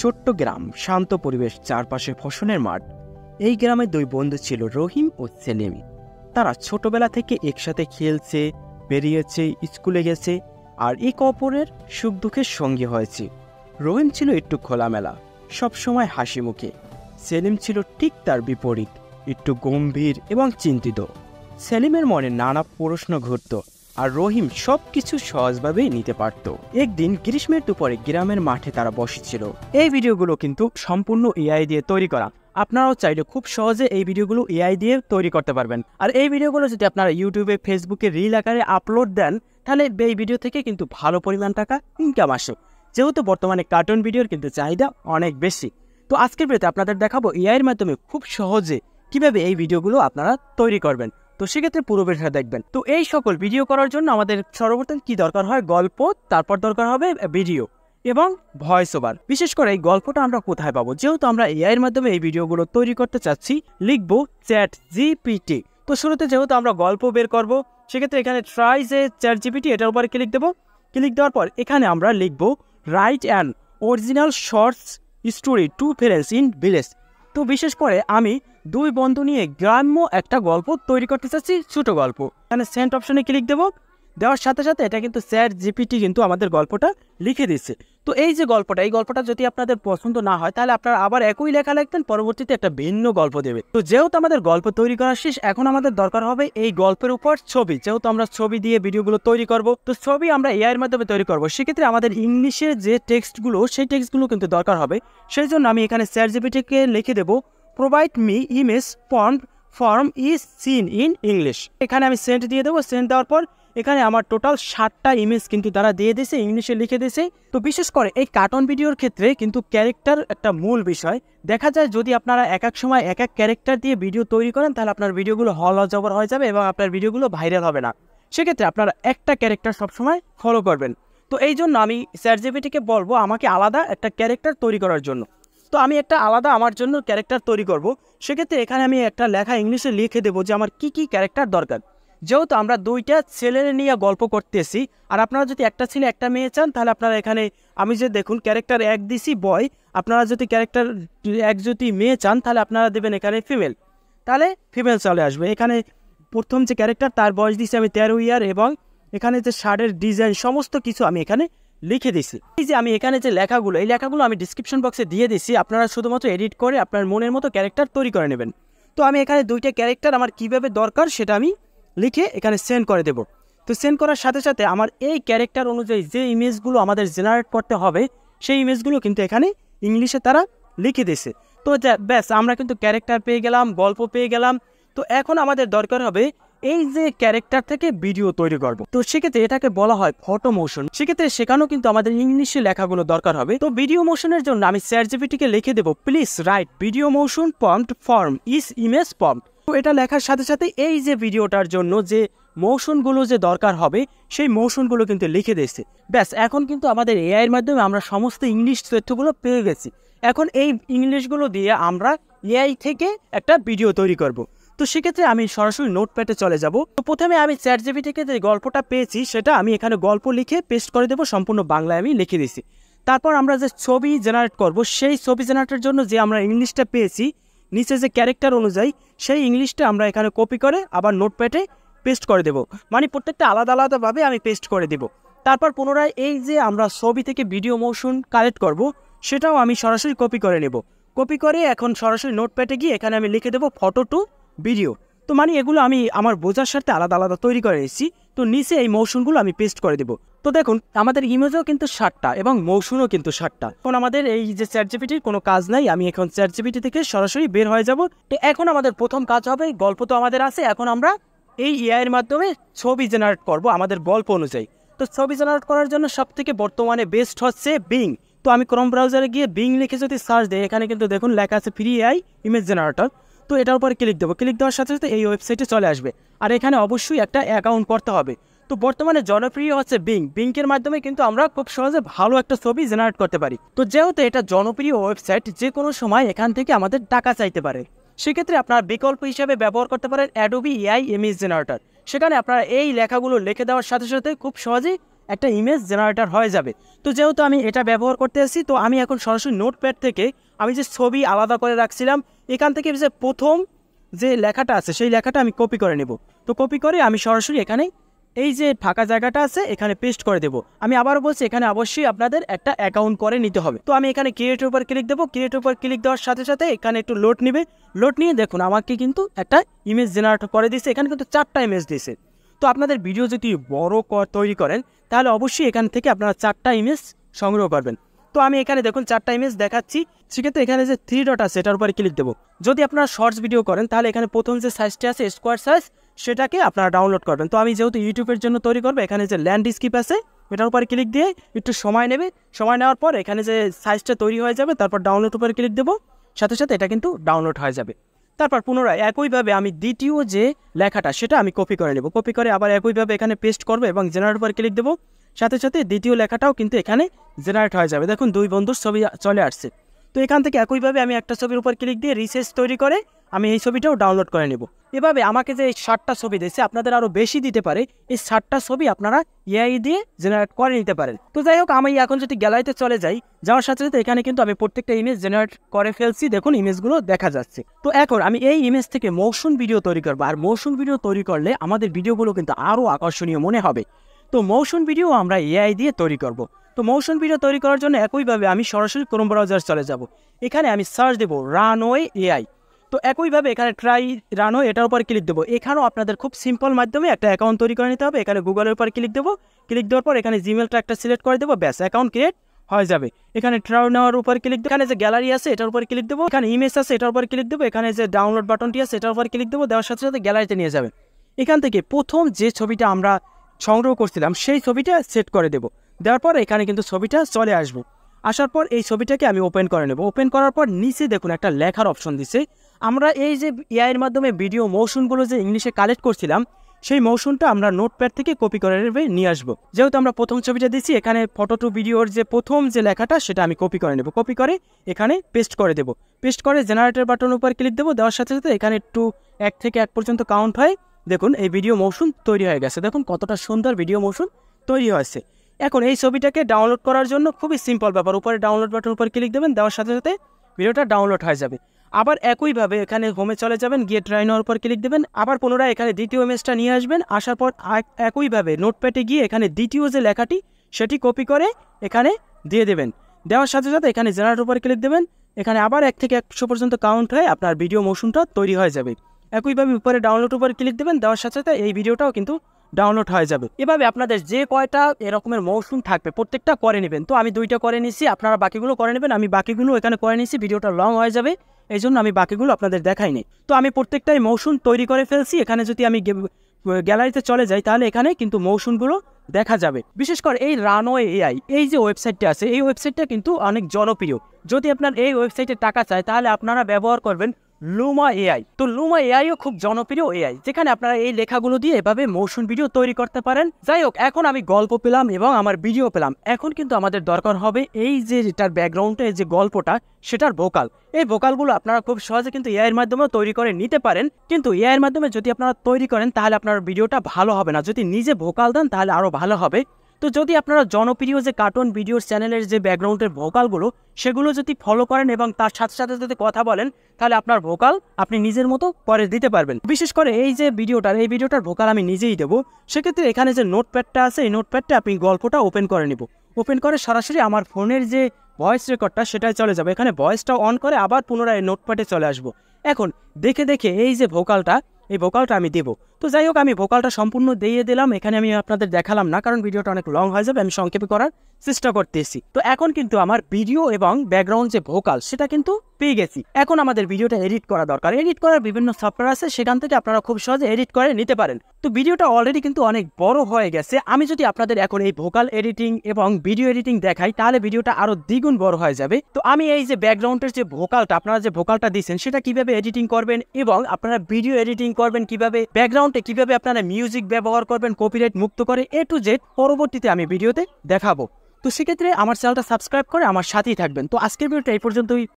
ছোট্ট গ্রাম, শান্ত পরিবেশ, চারপাশে ফসলের মাঠ। এই গ্রামে দুই বন্ধু ছিল, রহিম ও সেলিম। তারা ছোটবেলা থেকে একসাথে খেলছে, বেরিয়েছে, স্কুলে গেছে আর একে অপরের সুখ দুঃখের সঙ্গী হয়েছে। রহিম ছিল একটু খোলামেলা, সবসময় হাসি মুখে। সেলিম ছিল ঠিক তার বিপরীত, একটু গম্ভীর এবং চিন্তিত। সেলিমের মনে নানা প্রশ্ন ঘুরত আর রহিম সবকিছু সহজভাবেই নিতে পারত। একদিন গ্রীষ্মের দুপুরে গ্রামের মাঠে তারা বসেছিল। এই ভিডিওগুলো কিন্তু সম্পূর্ণ এআই দিয়ে তৈরি করা। আপনারাও চাইলে খুব সহজে এই ভিডিওগুলো এআই দিয়ে তৈরি করতে পারবেন। আর এই ভিডিওগুলো যদি আপনারা ইউটিউবে, ফেসবুকে রিল আকারে আপলোড দেন, তাহলে এই ভিডিও থেকে কিন্তু ভালো পরিমাণ টাকা ইনকাম আসে। যেহেতু বর্তমানে কার্টুন ভিডিওর কিন্তু চাহিদা অনেক বেশি। তো আজকের ভিডিওতে আপনাদের দেখাবো এআইয়ের মাধ্যমে খুব সহজে কিভাবে এই ভিডিওগুলো আপনারা তৈরি করবেন। তো সেক্ষেত্রে পুরো ভিডিওটা দেখবেন। তো এই সকল ভিডিও করার জন্য আমাদের সর্বপ্রথম কি দরকার হয়? গল্প, তারপর দরকার হবে ভিডিও এবং ভয়েস ওভার। বিশেষ করে এই গল্পটা আমরা কোথায় পাবো? যেহেতু আমরা এআই এর মাধ্যমে এই ভিডিওগুলো তৈরি করতে চাচ্ছি, লিখবো চ্যাট জিপিটি। তো শুরুতে যেহেতু আমরা গল্প বের করব, সেক্ষেত্রে এখানে ট্রাই যে চ্যাট জিপিটি, এটার উপরে ক্লিক দেবো। ক্লিক দেওয়ার পর এখানে আমরা লিখবো write an original shorts story to friends in village. তো বিশেষ করে আমি দুই বন্ধু নিয়ে গ্রাম্য একটা গল্প তৈরি করতে চাচ্ছি, ছোট গল্প। এখানে সেন্ড অপশনে ক্লিক দেবো। দেওয়ার সাথে সাথে এটা কিন্তু চ্যাট জিপিটি কিন্তু আমাদের গল্পটা লিখে দিচ্ছে। তো এই যে গল্পটা, এই গল্পটা যদি আপনাদের পছন্দ না হয়, তাহলে আপনারা আবার একই লেখা লিখবেন, পরবর্তীতে একটা ভিন্ন গল্প দেবে। তো যেহেতু আমাদের গল্প তৈরি করা শেষ, এখন আমাদের দরকার হবে এই গল্পের উপর ছবি। যেহেতু আমরা ছবি দিয়ে ভিডিওগুলো তৈরি করব, তো ছবি আমরা এআই এর মাধ্যমে তৈরি করব। সেক্ষেত্রে আমাদের ইংলিশের যে টেক্সটগুলো, সেই টেক্সটগুলো কিন্তু দরকার হবে। সেই জন্য আমি এখানে চ্যাট জিপিটিকে লিখে দেবো provide me image form is seen in English. এখানে আমি সেন্ড দিয়ে দেবো। সেন্ড দেওয়ার পর এখানে আমার টোটাল 7টা ইমেজ কিন্তু তারা দিয়ে দিয়েছে, ইংলিশে লিখে দিয়েছে। তো বিশেষ করে এই কার্টুন ভিডিওর ক্ষেত্রে কিন্তু ক্যারেক্টার একটা মূল বিষয়। দেখা যায় যদি আপনারা এক এক সময় এক এক ক্যারেক্টার দিয়ে ভিডিও তৈরি করেন, তাহলে আপনার ভিডিওগুলো হল জবর হয়ে যাবে এবং আপনার ভিডিওগুলো ভাইরাল হবে না। সেক্ষেত্রে আপনারা একটা ক্যারেক্টার সবসময় ফলো করবেন। তো এই জন্য আমি চ্যাট জিপিটিকে বলবো আমাকে আলাদা একটা ক্যারেক্টার তৈরি করার জন্য। তো আমি একটা আলাদা আমার জন্য ক্যারেক্টার তৈরি করব। সেক্ষেত্রে এখানে আমি একটা লেখা ইংলিশে লিখে দেবো যে আমার কি কি ক্যারেক্টার দরকার। যেহেতু আমরা দুইটা ছেলে নিয়ে গল্প করতেছি, আর আপনারা যদি একটা ছেলে একটা মেয়ে চান, তাহলে আপনারা এখানে আমি যে দেখুন ক্যারেক্টার 1 দিছি বয়। আপনারা যদি ক্যারেক্টার 1 যদি মেয়ে চান, তাহলে আপনারা দেবেন এখানে ফিমেল, তাহলে ফিমেল চলে আসবে। এখানে প্রথম যে ক্যারেক্টার, তার বয়স দিছি আমি 13 ইয়ার, এবং এখানে যে শার্টের ডিজাইন সমস্ত কিছু আমি এখানে লিখে দিছি। এই যে আমি এখানে যে লেখাগুলো, এই লেখাগুলো আমি ডিসক্রিপশন বক্সে দিয়ে দিছি। আপনারা শুধুমাত্র এডিট করে আপনার মনের মতো ক্যারেক্টার তৈরি করে নেবেন। তো আমি এখানে দুইটা ক্যারেক্টার আমার কিভাবে দরকার সেটা আমি লিখে এখানে সেন্ড করে দেব। তো সেন্ড করার সাথে সাথে আমার এই ক্যারেক্টার অনুযায়ী যে ইমেজগুলো আমাদের জেনারেট করতে হবে, সেই ইমেজগুলো কিন্তু এখানে ইংলিশে তারা লিখে দিয়েছে। তো ব্যাস, আমরা কিন্তু ক্যারেক্টার পেয়ে গেলাম, গল্প পেয়ে গেলাম। তো এখন আমাদের দরকার হবে এই যে ক্যারেক্টার থেকে ভিডিও তৈরি করব। তো সেক্ষেত্রে এটাকে বলা হয় ফটো মোশন। সেক্ষেত্রে সেখানেও কিন্তু আমাদের ইংলিশে লেখাগুলো দরকার হবে। তো ভিডিও মোশনের জন্য আমি চ্যাট জিপিটিকে লিখে দেবো please write video motion prompt form is image prompt. তো এটা লেখার সাথে সাথে এই যে ভিডিওটার জন্য যে মোশনগুলো যে দরকার হবে, সেই মোশনগুলো কিন্তু লিখে দিয়েছে। ব্যাস, এখন কিন্তু আমাদের এআই এর মাধ্যমে আমরা সমস্ত ইংলিশ তথ্যগুলো পেয়ে গেছি। এখন এই ইংলিশগুলো দিয়ে আমরা এআই থেকে একটা ভিডিও তৈরি করব। তো সেক্ষেত্রে আমি সরাসরি নোটপ্যাডে চলে যাব। তো প্রথমে আমি চ্যাট জিপিটি থেকে যে গল্পটা পেয়েছি, সেটা আমি এখানে গল্প লিখে পেস্ট করে দেবো। সম্পূর্ণ বাংলায় আমি লিখে দিয়েছি। তারপর আমরা যে ছবি জেনারেট করব, সেই ছবি জেনারেটের জন্য যে আমরা ইংলিশটা পেয়েছি, নিচে যে ক্যারেক্টার অনুযায়ী সেই ইংলিশটা আমরা এখানে কপি করে আবার নোটপ্যাডে পেস্ট করে দেব। মানে প্রত্যেকটা আলাদা আলাদাভাবে আমি পেস্ট করে দেব। তারপর পুনরায় এই যে আমরা ছবি থেকে ভিডিও মোশন কালেক্ট করব, সেটাও আমি সরাসরি কপি করে নেব। কপি করে এখন সরাসরি নোটপ্যাডে গিয়ে এখানে আমি লিখে দেবো ফটো টু ভিডিও। তো মানে এগুলো আমি আমার বোঝার সাথে আলাদা আলাদা তৈরি করে এসেছি। তো নিচে এই মৌসুমগুলো আমি পেস্ট করে দেবো। তো দেখুন আমাদের ইমেজও কিন্তু 7টা এবং মৌসুমও কিন্তু 7টা। এখন আমাদের এই যে চ্যাট জিপিটির কোনো কাজ নাই, আমি এখন চ্যাট জিপিটি থেকে সরাসরি বের হয়ে যাব। তো এখন আমাদের প্রথম কাজ হবে, গল্প তো আমাদের আছে, এখন আমরা এই এআই এর মাধ্যমে ছবি জেনারেট করব আমাদের গল্প অনুযায়ী। তো ছবি জেনারেট করার জন্য সবথেকে বর্তমানে বেস্ট হচ্ছে বিং। তো আমি ক্রোম ব্রাউজারে গিয়ে বিং লিখে যদি সার্চ দিই, এখানে কিন্তু দেখুন লেখা আছে ফ্রি এআই ইমেজ জেনারেটর। তো এটার উপরে ক্লিক দেবো। ক্লিক দেওয়ার সাথে সাথে এই ওয়েবসাইটে চলে আসবে। আর এখানে অবশ্যই একটা অ্যাকাউন্ট করতে হবে। তো বর্তমানে জনপ্রিয় হচ্ছে বিংকের মাধ্যমে কিন্তু আমরা খুব সহজে ভালো একটা ছবি জেনারেট করতে পারি। তো যেহেতু এটা জনপ্রিয় ওয়েবসাইট, যে কোনো সময় এখান থেকে আমাদের টাকা চাইতে পারে। সেক্ষেত্রে আপনারা বিকল্প হিসেবে ব্যবহার করতে পারেন অ্যাডোবি এআই ইমেজ জেনারেটর। সেখানে আপনারা এই লেখাগুলো লিখে দেওয়ার সাথে সাথে খুব সহজেই একটা ইমেজ জেনারেটর হয়ে যাবে। তো যেহেতু আমি এটা ব্যবহার করতে এসেছি, তো আমি এখন সরাসরি নোটপ্যাড থেকে আমি যে ছবি আলাদা করে রাখছিলাম এখান থেকে যে প্রথম যে লেখাটা আছে সেই লেখাটা আমি কপি করে নেব। তো কপি করে আমি সরাসরি এখানে এই যে ফাঁকা জায়গাটা আছে এখানে পেস্ট করে দেবো। আমি আবারও বলছি, এখানে অবশ্যই আপনাদের একটা অ্যাকাউন্ট করে নিতে হবে। তো আমি এখানে ক্রিয়েটের উপর ক্লিক দেবো। ক্রিয়েটের উপর ক্লিক দেওয়ার সাথে সাথে এখানে একটু লোড নেবে। লোড নিয়ে দেখুন আমাকে কিন্তু একটা ইমেজ জেনারেট করে দিয়েছে। এখানে কিন্তু 4টা ইমেজ দিয়েছে। তো আপনাদের ভিডিও যদি বড় তৈরি করেন তাহলে অবশ্যই এখান থেকে আপনারা 4টা ইমেজ সংগ্রহ করবেন। তো আমি এখানে দেখুন 4টা ইমেজ দেখাচ্ছি। সেক্ষেত্রে এখানে যে 3 ডট আছে এটার উপরে ক্লিক দেবো। যদি আপনারা শর্টস ভিডিও করেন তাহলে এখানে প্রথম যে সাইজটা আছে স্কোয়ার সাইজ সেটাকে আপনারা ডাউনলোড করবেন। তো আমি যেহেতু ইউটিউবের জন্য তৈরি করবো, এখানে যে ল্যান্ডস্কেপ আছে এটার উপরে ক্লিক দিয়ে একটু সময় নেবে। সময় নেওয়ার পর এখানে যে সাইজটা তৈরি হয়ে যাবে, তারপর ডাউনলোড উপরে ক্লিক দেবো, সাথে সাথে এটা কিন্তু ডাউনলোড হয়ে যাবে। তারপর পুনরায় একইভাবে আমি দ্বিতীয় যে লেখাটা সেটা আমি কপি করে নেব। কপি করে আবার একইভাবে এখানে পেস্ট করবো এবং জেনারেট উপরে ক্লিক দেবো, সাথে সাথে দ্বিতীয় লেখাটাও কিন্তু এখানে জেনারেট হয়ে যাবে। দেখুন 2 বন্ধুর ছবি চলে আসছে। তো এখান থেকে একইভাবে আমি একটা ছবির উপর ক্লিক দিয়ে রিসেস তৈরি করে আমি এই ছবিটাও ডাউনলোড করে নেব। এভাবে আমাকে যে এই 60টা ছবি দিয়েছে, আপনাদের আরও বেশি দিতে পারে। এই 60টা ছবি আপনারা এআই দিয়ে জেনারেট করে নিতে পারেন। তো যাই হোক, আমি এখন যদি গ্যালারিতে চলে যাই, যাওয়ার সাথে সাথে এখানে কিন্তু আমি প্রত্যেকটা ইমেজ জেনারেট করে ফেলছি। দেখুন ইমেজগুলো দেখা যাচ্ছে। তো এখন আমি এই ইমেজ থেকে মোশন ভিডিও তৈরি করবো। আর মোশন ভিডিও তৈরি করলে আমাদের ভিডিওগুলো কিন্তু আরও আকর্ষণীয় মনে হবে। তো মোশন ভিডিও আমরা এআই দিয়ে তৈরি করব। তো মোশন ভিডিও তৈরি করার জন্য একইভাবে আমি সরাসরি ক্রোম ব্রাউজার চলে যাব। এখানে আমি সার্চ দেবো রানওয়ে এআই। তো একইভাবে এখানে ট্রাই রানওয়ে এটার উপর ক্লিক দেবো। এখানেও আপনাদের খুব সিম্পল মাধ্যমে একটা অ্যাকাউন্ট তৈরি করে নিতে হবে। এখানে গুগলের উপর ক্লিক দেবো। ক্লিক দেওয়ার পর এখানে জিমেলটা একটা সিলেক্ট করে দেবো, ব্যাস অ্যাকাউন্ট ক্রিয়েট হয়ে যাবে। এখানে ট্রাই নেওয়ার উপর ক্লিক দেবো। এখানে যে গ্যালারি আছে এটার উপর ক্লিক দেবো। এখানে ইমেজ আছে এটার উপর ক্লিক দেবো। এখানে যে ডাউনলোড বাটনটি আছে এটার উপর ক্লিক দেবো। দেওয়ার সাথে সাথে গ্যালারিতে নিয়ে যাবে। এখান থেকে প্রথম যে ছবিটা আমরা সংগ্রহ করছিলাম সেই ছবিটা সেট করে দেব। দেওয়ার পর এখানে কিন্তু ছবিটা চলে আসবে। আসার পর এই ছবিটাকে আমি ওপেন করে নেব। ওপেন করার পর নিচে দেখুন একটা লেখার অপশন দিছে। আমরা এই যে এআইয়ের মাধ্যমে ভিডিও মোশনগুলো যে ইংলিশে কালেক্ট করছিলাম সেই মোশনটা আমরা নোটপ্যাড থেকে কপি করে নিয়ে আসবো। যেহেতু আমরা প্রথম ছবিটা দিচ্ছি, এখানে ফটো টু ভিডিওর যে প্রথম যে লেখাটা সেটা আমি কপি করে নেব। কপি করে এখানে পেস্ট করে দেব। পেস্ট করে জেনারেটর বাটন উপর ক্লিক দেবো। দেওয়ার সাথে সাথে এখানে একটু 1 থেকে 1 পর্যন্ত কাউন্ট হয়। দেখুন এই ভিডিও মোশন তৈরি হয়ে গেছে। দেখুন কতটা সুন্দর ভিডিও মোশন তৈরি হয়েছে। এখন এই ছবিটাকে ডাউনলোড করার জন্য খুবই সিম্পল ব্যাপার। উপরে ডাউনলোড বাটন উপর ক্লিক দেবেন। দেওয়ার সাথে সাথে ভিডিওটা ডাউনলোড হয়ে যাবে। আবার একইভাবে এখানে হোমে চলে যাবেন, গিয়ে ট্রাই নেওয়ার উপর ক্লিক দেবেন। আবার পুনরায় এখানে দ্বিতীয় ইমেজটা নিয়ে আসবেন। আসার পর একইভাবে নোটপ্যাডে গিয়ে এখানে দ্বিতীয় যে লেখাটি সেটি কপি করে এখানে দিয়ে দেবেন। দেওয়ার সাথে সাথে এখানে জেনারেট উপর ক্লিক দেবেন। এখানে আবার 1 থেকে 100 পর্যন্ত কাউন্ট হয়ে আপনার ভিডিও মোশনটা তৈরি হয়ে যাবে। একইভাবে উপরে ডাউনলোড উপর ক্লিক দেবেন। দেওয়ার সাথে সাথে এই ভিডিওটাও কিন্তু ডাউনলোড হয়ে যাবে। এভাবে আপনাদের যে কয়টা এরকমের মৌসুম থাকবে প্রত্যেকটা করে নেবেন। তো আমি 2টা করে নিছি, আপনারা বাকিগুলো করে নেবেন। আমি বাকিগুলো এখানে করে নিছি, ভিডিওটা লং হয়ে যাবে, এই জন্য আমি বাকিগুলো আপনাদের দেখাইনি। তো আমি প্রত্যেকটাই মৌসুম তৈরি করে ফেলছি। এখানে যদি আমি গ্যালারিতে চলে যাই তাহলে এখানে কিন্তু মৌসুমগুলো দেখা যাবে। বিশেষ করে এই রানওয়ে এআই এই যে ওয়েবসাইটটা আছে, এই ওয়েবসাইটটা কিন্তু অনেক জনপ্রিয়। যদি আপনার এই ওয়েবসাইটে টাকা চায় তাহলে আপনারা ব্যবহার করবেন লুমা এআই। তো লুমা এআইও খুব জনপ্রিয় এআই, যেখানে আপনারা এই লেখাগুলো দিয়ে এভাবে মোশন ভিডিও তৈরি করতে পারেন। যাই হোক, এখন আমি গল্প পেলাম এবং আমার ভিডিও পেলাম। এখন কিন্তু আমাদের দরকার হবে এই যে এটার ব্যাকগ্রাউন্ডে যে গল্পটা সেটার ভোকাল। এই ভোকালগুলো আপনারা খুব সহজে কিন্তু এআইয়ের মাধ্যমে তৈরি করে নিতে পারেন। কিন্তু এআইয়ের মাধ্যমে যদি আপনারা তৈরি করেন তাহলে আপনার ভিডিওটা ভালো হবে না। যদি নিজে ভোকাল দেন তাহলে আরও ভালো হবে। তো যদি আপনারা জনপ্রিয় যে কার্টুন ভিডিওর চ্যানেলের যে ব্যাকগ্রাউন্ডের ভোকালগুলো সেগুলো যদি ফলো করেন এবং তার সাথে সাথে যদি কথা বলেন তাহলে আপনার ভোকাল আপনি নিজের মতো করে দিতে পারবেন। বিশেষ করে এই যে ভিডিওটার ভোকাল আমি নিজেই দেবো। সেক্ষেত্রে এখানে যে নোটপ্যাডটা আছে এই নোটপ্যাডটা আপনি গল্পটা ওপেন করে নিব। ওপেন করে সরাসরি আমার ফোনের যে ভয়েস রেকর্ডটা সেটাই চলে যাবে। এখানে ভয়েসটা অন করে আবার পুনরায় নোটপ্যাডে চলে আসবো। এখন দেখে দেখে এই যে এই ভোকালটা আমি দেবো। তো যাই হোক, আমি ভোকালটা সম্পূর্ণ দিয়ে দিলাম। এখানে আমি আপনাদের দেখালাম না, কারণ ভিডিওটা অনেক লং হয়ে যাবে। আমি সংক্ষেপে করার চেষ্টা করতেছি। তো এখন কিন্তু আমার ভিডিও এবং ব্যাকগ্রাউন্ড যে ভোকাল সেটা কিন্তু পেয়ে গেছি। এখন আমাদের ভিডিওটা এডিট করা দরকার। এডিট করার বিভিন্ন সফটওয়্যার আছে, সেখান থেকে আপনারা খুব সহজে এডিট করে নিতে পারেন। তো ভিডিওটা অলরেডি কিন্তু অনেক বড় হয়ে গেছে। আমি যদি আপনাদের এখন এই ভোকাল এডিটিং এবং ভিডিও এডিটিং দেখাই তাহলে ভিডিওটা আরো দ্বিগুণ বড় হয়ে যাবে। তো আমি এই যে ব্যাকগ্রাউন্ডের যে ভোকালটা আপনারা যে ভোকালটা দিচ্ছেন সেটা কিভাবে এডিটিং করবেন এবং আপনারা ভিডিও এডিটিং করবেন কিভাবে, ব্যাকগ্রাউন্ডে কিভাবে আপনারা মিউজিক ব্যবহার করবেন কপিরাইট মুক্ত করে, A to Z পরবর্তীতে আমি ভিডিওতে দেখাবো। তো সেক্ষেত্রে আমার চ্যানেলটা সাবস্ক্রাইব করে আমার সাথেই থাকবেন। তো আজকের ভিডিওটা এই পর্যন্তই।